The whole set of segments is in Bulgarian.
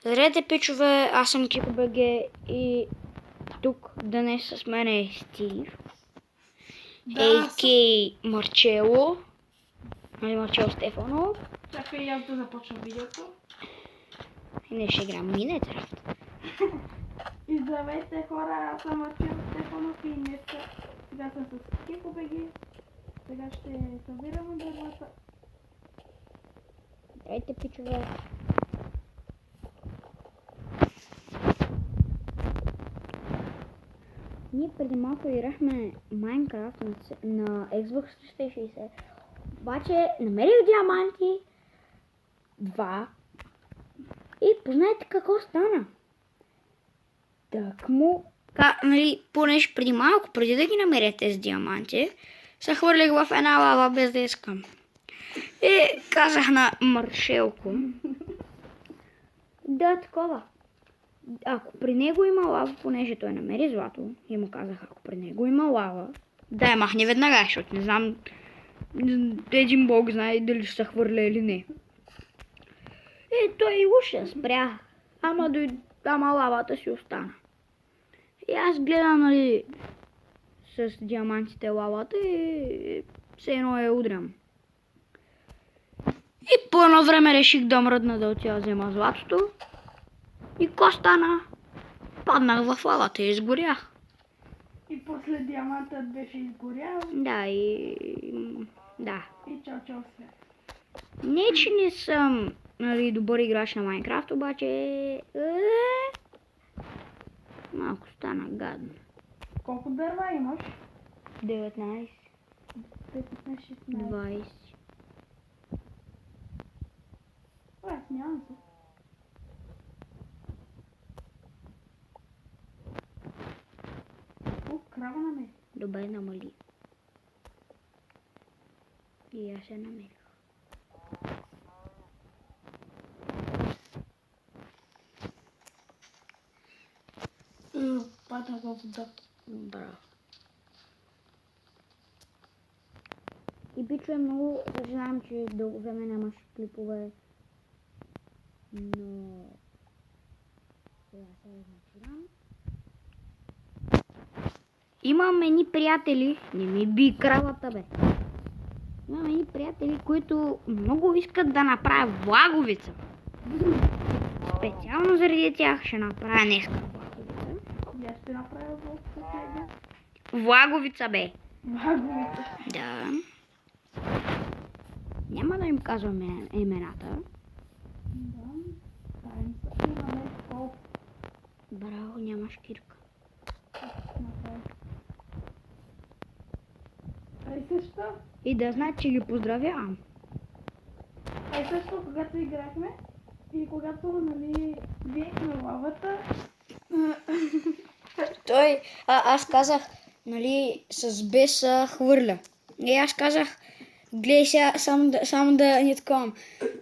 Здравейте, пичове, аз съм КикоБГ и тук днес с мен е Стив, А.К. Марчело, Марчело Стефанов. Чакай аз да започна видеото. И днес ще играем Minecraft. И здравейте хора, аз съм Марчело Стефанов и днес сега съм с КикоБГ. Сега ще събираме дървата. Здравейте, пичове. Ние преди малко играхме Minecraft на Xbox 360. Обаче намерих диаманти 2 и познайте какво стана. Тъкмо, понеже преди малко, преди да ги намеря тези диаманти, се хвърлих в една лава без да искам. И казах на Маршелко, да, такова. Ако при него има лава, понеже той намери злато, и му казах, ако при него има лава, да я махне веднага, защото не знам, един бог знае дали ще се хвърля или не. И той уж спря, ама лавата си остана. И аз гледам, нали, с диамантите лавата и все едно я удрям. И по едно време реших да мръдна да отида взема златото. И ко стана? Паднах в лавата и изгорях. И после диамантът беше изгорял. Да, да. И чао свет. Не, че не съм, нали, добър играч на Майнкрафт, обаче малко стана гадно. Колко дърва имаш? 19, 15-16. 20. Аз нямам се. О, крава намерих. Добре, намали. И аз се намерих. Падна във вода. Браво. И бичове, много съжалявам, че дълго време нямаш клипове, но сега се разначинам. Имам едни приятели, не ми би кравата, бе. Имам едни приятели, които много искат да направят влаговица. Специално заради тях ще направя днеска влаговица. И аз ще направя в съседа. Влаговица, бе. Влаговица. Да. Няма да им казваме имената. Да. Таем имаме колко Браво, нямаш кирка. направи. Ай също. И да знаят, че ги поздравявам. Ай също, когато играхме и когато, нали, биехме лавата, Аз казах, нали, с беса хвърля. И аз казах, гледай сега, само да не такова,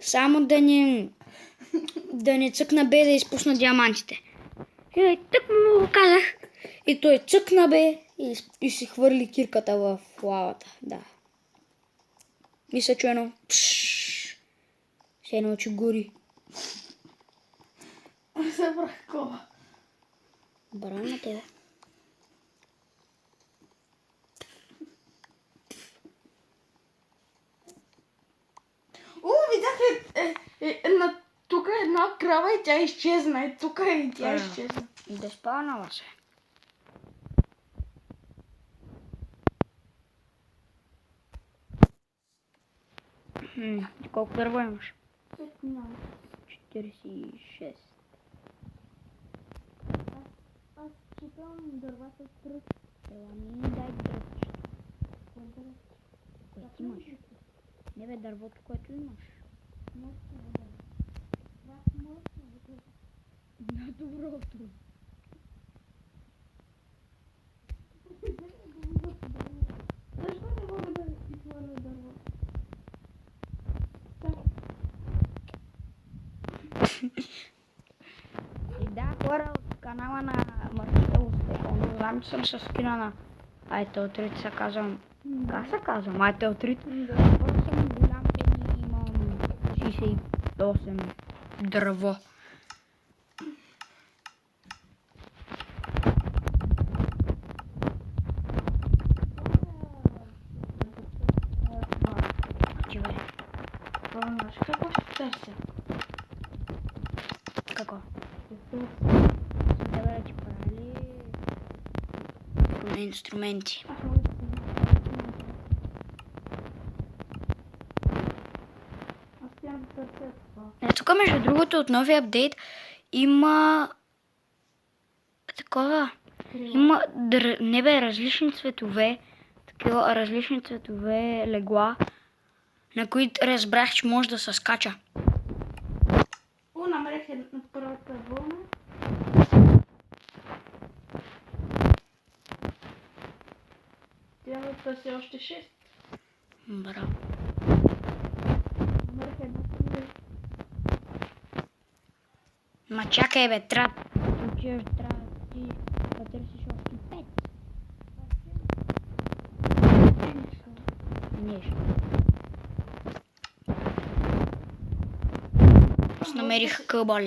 само да не цъкна бе да изпусна диамантите. И тък му го казах. И той цъкна бе и си хвърли кирката в лавата. Да. И се чу едно пшшш. Се едно, че гори. събрах кола. Браво на тебе. Видях тук е една крава и тя изчезна. И тук и тя изчезна. Да спавнала се. Колко дърво имаш? 46. Аз читам дървата с тръст. Ела ми дай дръвчето. Което имаш? Не бе, дървото, което имаш. На доброто. Защо не мога да изхвърля дърво? И да, хора от канала на Марчело Стефанов. Знам, че съм с скина на Айтел3, се казвам. Как се казвам? Айтел3. Просто съм голям фен и имам 68 дърво. се. Какво? Ще търся. Трябва да ти прави инструменти. Аз мога да се Аз тя да търся това. Тук между другото от новия апдейт има такова. Има различни цветове, такива различни цветове легла, на които разбрах, че може да се скача. Намерих на първата вълна. Трябва да търся още 6. Браво. Намерих една книга. Ма чакай бе, трябва да отидеш, трябва да ти да търсиш още 5. Нещо. Аз намерих къбъл.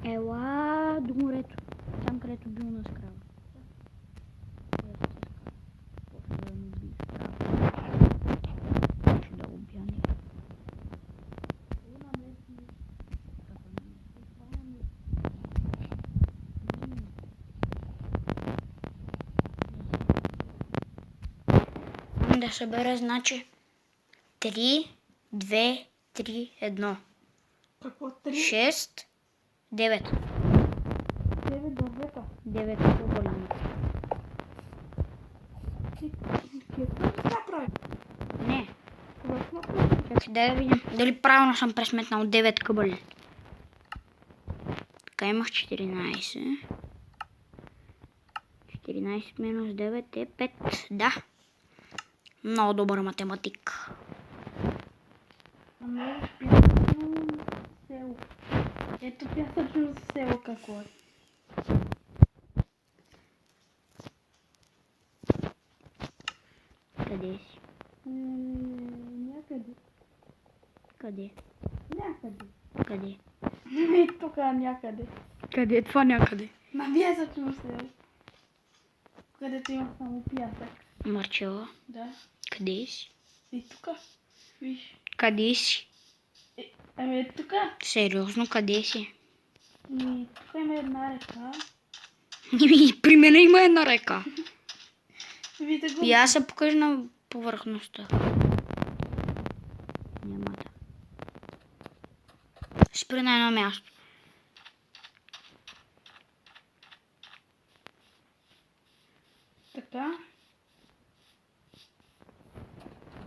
Ела до морето, там където бил на скрава. После да ми би скрава. Ще да убия нея. Да събера, значи 3, 2, 3, 1. Какво? 3? 6, 9. 9 дървета. 9 къбъли. Какво се прави? Не, Това сме прави. чакай да видим дали правилно съм пресметнал 9 къбъли. Така имах 14. 14 минус 9 е 5. Да. Много добър математик. Намерих пясъчно село. Ето пясъчно село какво е. Къде си? Някъде. Къде? Някъде. Къде? И тук някъде. Къде е това някъде? На пясъчно село. Където има само пясък. Марчела, Да. къде си? И тук. Виж. Къде си? Ами тук. Сериозно, къде си? И тук има една река. И при мен има една река. Видите го. И аз се покажа на повърхността. Няма да. Спри на едно място. Така.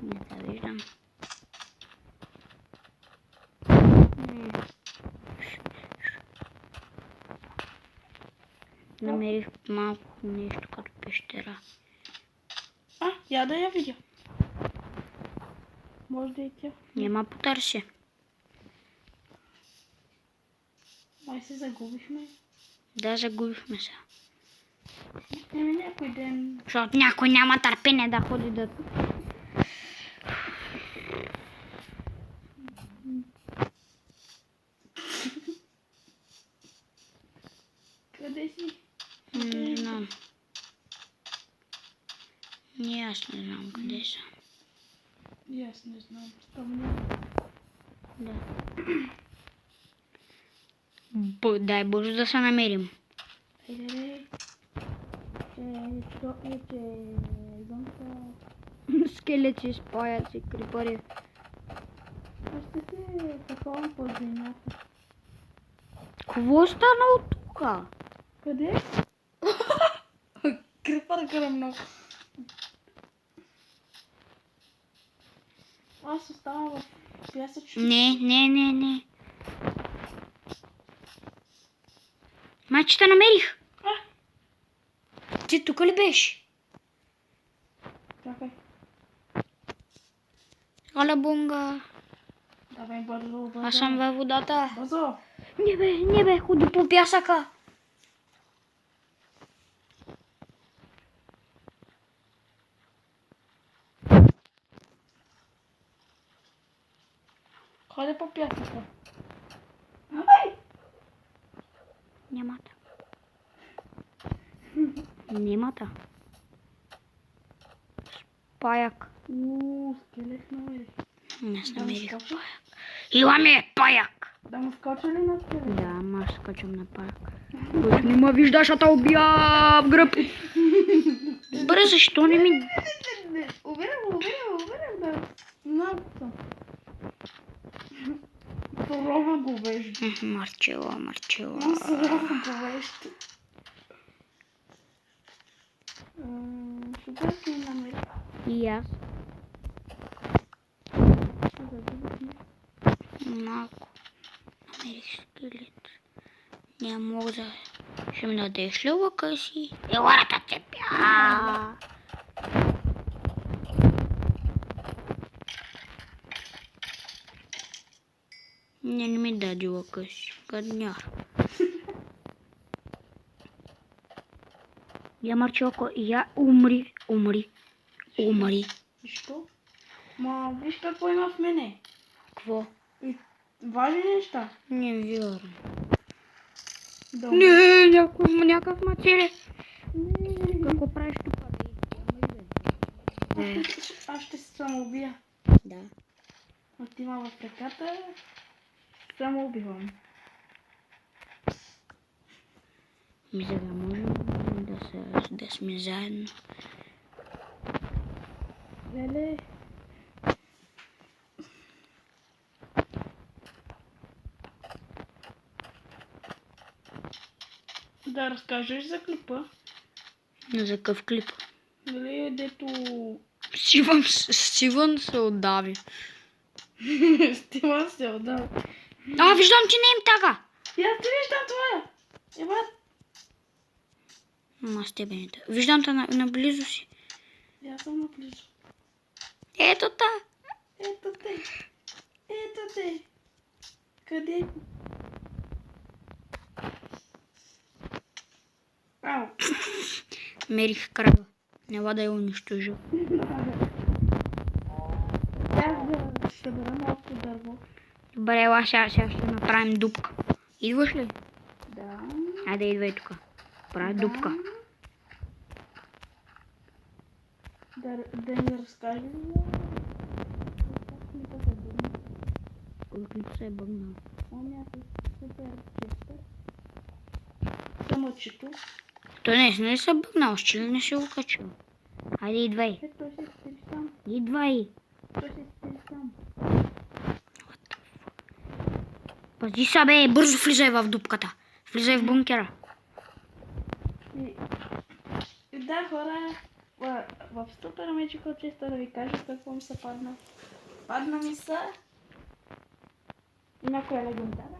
Не те виждам. Намерих малко нещо като пещера. Я да я видя. Може да и тя. Няма потърси. Май се загубихме. Да, загубихме се. Еми някой ден. Защото някой няма търпение да ходи да... Къде си? Не знам. И аз не знам къде са. И аз не знам. Спомням. Да. Дай Боже да се намерим. Айде. Зонта. Скелети, спаяци, крипари. Аз ще се таковам под земята. Какво стана от тук? Къде? Крипър гръмна. Аз оставам в пясъчно. Не. Маче те намерих. Ти тук ли беше? Чакай. Оля бунга. Давай бързо. Аз съм във водата. Бързо. Не бе, ходи по пясъка. Ходи по пясъка. Нямата. Нямата. Паяк. Скелет намерих. Не Да намерих му скоча? паяк. Имаме паяк. Да му скоча ли на скелет? Да, ама аз скачам на паяк. Който не ме вижда, ще те убия в гръб. Добре, защо не ми... Убирам да. Много съм. Сурова говежда. Марчела. Много сурова говежда. Супер си намерих. И аз. Ще загубих нещо. Малко. Намерих скелет. Не мога да... Ще ми дадеш ли лъка си? Елата цепя! Не ми даде лъка си. Гадняр. Я Марчелко, я умри. Защо? Ма, виж какво има в мене. Какво? Важни неща. Не вярвам. Добре. Не, някакъв материя. Какво правиш тук? Аз ще се самоубия. Да. Отивам в реката. Самоубивам. Ми за да можем да сме заедно. Леле. Да разкажеш за клипа. За какъв клип? Нали, дето... Стивън се отдави. Стивън се отдал. Виждам, че не им тага. И аз ти виждам това. Ебат. Ама с тебе не тага. Виждам те наблизо си. И аз съм наблизо. Ето та. Ето те. Ето те. Къде? Ау. Мерих крава. Няма да я унищожа. Трябва да събера малко дърво. Добре, ела, сега ще направим дупка. Идваш ли? Да. Айде, идвай тук. Прави дупка. Да ни разкажи ли? Кой клип се е бъгнал? Някой супер честър. Само чето. Той наистина ли се е бъгнал? Ще ли не се го качил? Айде, идвай. Той се стили сам. Идвай. Той се стили сам. Пази се, бе, бързо влизай в дупката. Влизай в бункера. И да, хора, в Супер Magical Chest да ви кажа какво ми се падна. Падна ми се някоя легендарна